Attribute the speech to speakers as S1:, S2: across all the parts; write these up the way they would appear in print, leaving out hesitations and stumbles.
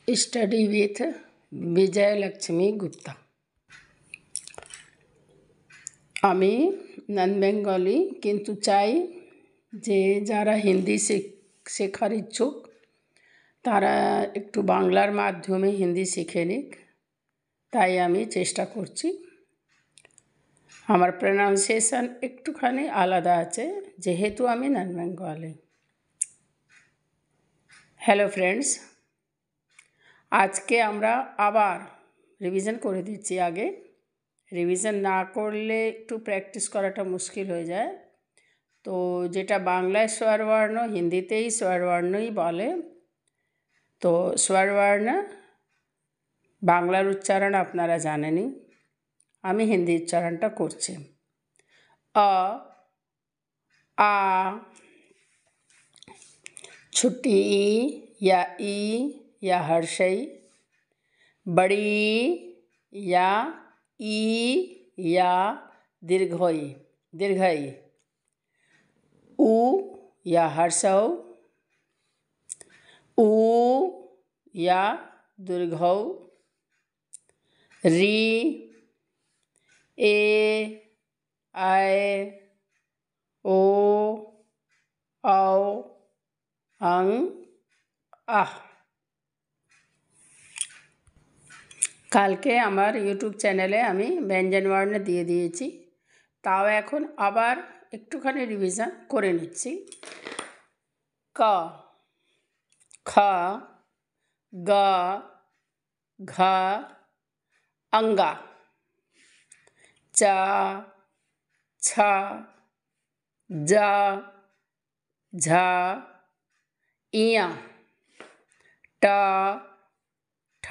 S1: Study with विजय लक्ष्मी गुप्ता। আমি নন Bengali, কিন্তু চাই যে যারা হিন্দি শেখার ইচ্ছুক তারা একটু বাংলার মাধ্যমে হিন্দি শিখে নিক, তাই আমি চেষ্টা করছি। আমার প্রনাউন্সিয়েশন একটুখানি আলাদা আছে যেহেতু আমি নন বেঙ্গলি। হ্যালো ফ্রেন্ডস, আজকে আমরা আবার রিভিশন করে দিচ্ছি। আগে রিভিশন না করলে একটু প্র্যাকটিস করাটা মুশকিল হয়ে যায়। তো যেটা বাংলায় স্বরবর্ণ হিন্দিতেই স্বরবর্ণই বলে। তো স্বরবর্ণ বাংলার উচ্চারণ আপনারা জানেনই, আমি হিন্দি উচ্চারণটা করছি। अ आ, छोटी ई या हर्षई, बड़ी या ई या दीर्घई, उ या हर्षौ, ऊ या दीर्घौ, री, ए, आय, ओ, औ, अं, आह। কালকে আমার ইউটিউব চ্যানেলে আমি ব্যঞ্জনবর্ণ দিয়ে দিয়েছি, তাও এখন আবার একটুখানি রিভিশন করে নিচ্ছি। ক, খ, গ, ঘ, অঙ্গা, চ, ছ, জ, ঝ, ইয়া, ট, ঠ,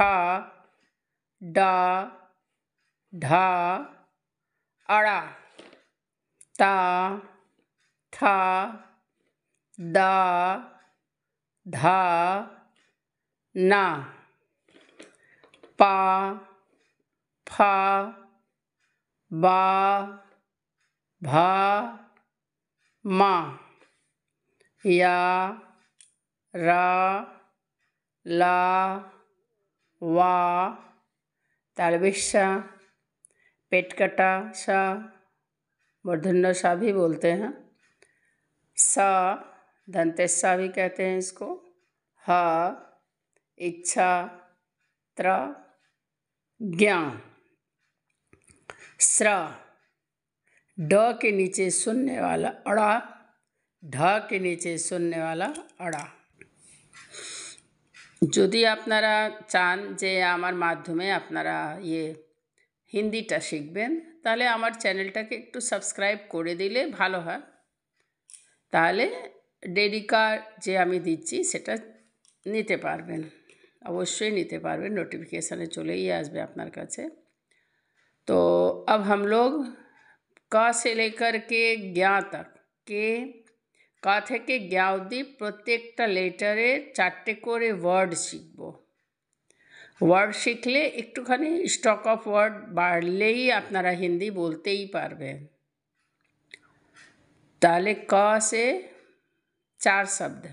S1: ড, ঢ, अड़ा, ता, था, दा, धा, ना, पा, फा, बा, भा, मा, या, रा, ला, वा, तालवेशा, पेटकटा सा, मूर्धन्य सा भी बोलते हैं। सा दंतेसा भी कहते हैं इसको। ह, इच्छा, त्र, ज्ञा, स्र, ड के नीचे सुनने वाला अड़ा, ढ के नीचे सुनने वाला अड़ा। যদি আপনারা চান যে আমার মাধ্যমে আপনারা হিন্দিটা শিখবেন, তাহলে আমার চ্যানেলটাকে একটু সাবস্ক্রাইব করে দিলে ভালো হয়। তাহলে ডেডিকার যে আমি দিচ্ছি সেটা নিতে পারবেন, অবশ্যই নিতে পারবেন, নোটিফিকেশানে চলেই আসবে আপনার কাছে। तो अब हम लोग क से लेकर के ज्ञा तक ক থেকে জ্ঞা অবধি প্রত্যেকটা লেটারের 4টে করে ওয়ার্ড শিখব। ওয়ার্ড শিখলে একটুখানি স্টক অফ ওয়ার্ড বাড়লেই আপনারা হিন্দি বলতেই পারবেন। তাহলে ক से 4 শব্দ,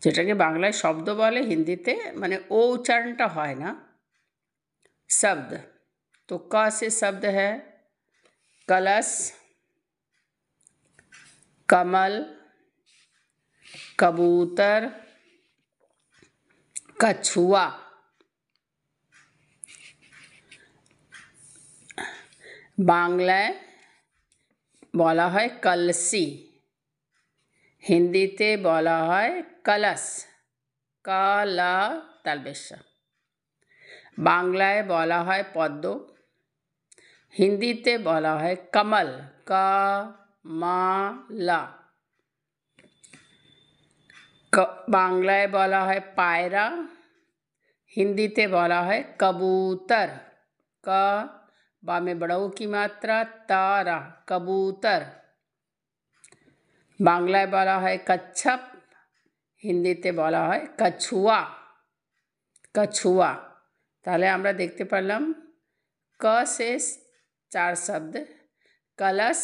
S1: যেটাকে বাংলায় শব্দ বলে, হিন্দিতে মানে ও উচ্চারণটা হয় না, शब्द। तो क से शब्द है कलश, कमल, कबूतर, कछुआ। বাংলায় বলা হয় কলসি, হিন্দিতে বলা হয় কলস, কালা তালবেশা। বাংলায় বলা হয় পদ্ম, হিন্দিতে বলা হয় কমল, কমলা। বাংলায় বলা হয় পায়রা, হিন্দিতে বলা হয় कबूतर, क बा में बड़ऊ की मात्रा, तारा, कबूतर। বাংলায় বলা হয় কচ্ছপ, হিন্দিতে বলা হয় কছুয়া, কছুয়া। তাহলে আমরা দেখতে পারলাম क से 4 शब्द कलश,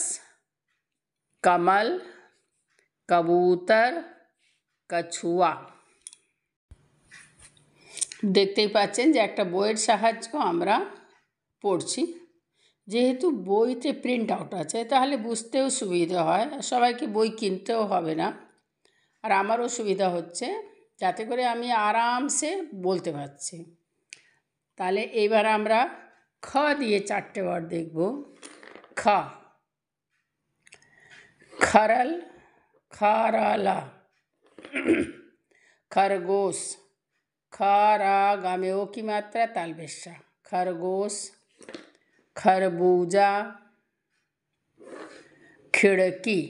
S1: कमल, कबूतर, कछुआ। দেখতেই পাচ্ছেন যে একটা বইয়ের সাহায্য আমরা পড়ছি। যেহেতু বইতে প্রিন্ট আউট আছে তাহলে বুঝতেও সুবিধা হয়, সবাইকে বই কিনতেও হবে না। আর আমারও সুবিধা হচ্ছে, যাতে করে আমি আরামসে বলতে পারছি। তাহলে এইবার আমরা খ দিয়ে 4টে ওয়ার্ড দেখব। খ, খরল, খরালা, খরগোশ, खरा गामे ओ की मात्रा तालबेशा, खरगोश, खरबूजा, खिड़की।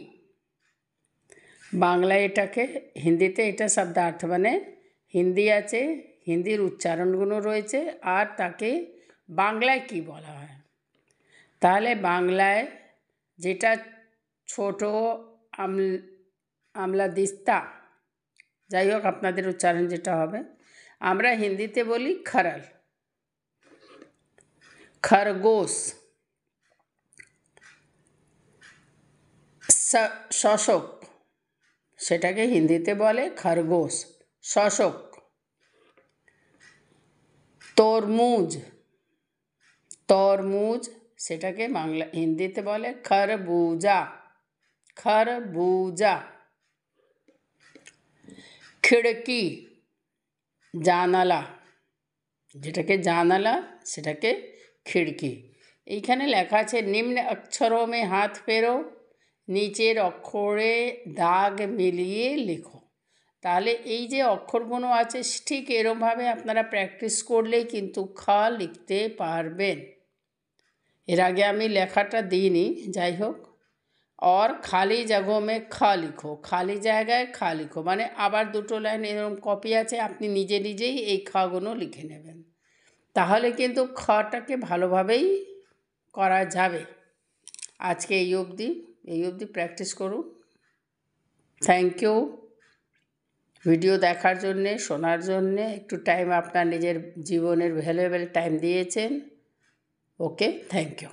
S1: बांगला एटाके हिंदीते एटा शब्दार्थ माने हिंदी आछे, हिंदीर उच्चारणगुलो रयेछे आर ताके बांगलाय की बला हय। ताहले बांगलाय जेटा छोटो आमला दिस्ता, যাই হোক আপনাদের উচ্চারণ যেটা হবে, আমরা হিন্দিতে বলি খরল। খরগোশ, শশক, সেটাকে হিন্দিতে বলে খরগোশ, শশক। তরমুজ, তরমুজ, সেটাকে বাংলা হিন্দিতে বলে খরবুজা, খরবুজা। খিড়কি, জানালা, যেটাকে জানালা সেটাকে খিড়কি। এইখানে লেখা আছে নিম্ন অক্ষরোं में हाथ फेरो, নিচের অক্ষরে দাগ মিলিয়ে লেখো। তাহলে এই যে অক্ষরগুলো আছে ঠিক এরমভাবে আপনারা প্র্যাকটিস করলেই কিন্তু খ লিখতে পারবেন। এর আগে আমি লেখাটা দিইনি, যাই হোক। और খালি জায়গায় में খ লিখো, খালি জায়গায় খ লিখো, মানে আবার দুটো লাইন এরকম কপি আছে, আপনি নিজে নিজেই এই খগুলো লিখে নেবেন। তাহলে কিন্তু খটাকে ভালোভাবেই করা যাবে। আজকে এই অবধি প্র্যাকটিস করুন। থ্যাংক ইউ ভিডিও দেখার জন্যে, শোনার জন্যে, একটু টাইম আপনার নিজের জীবনের ভ্যালুয়েবল টাইম দিয়েছেন। ওকে, থ্যাংক ইউ।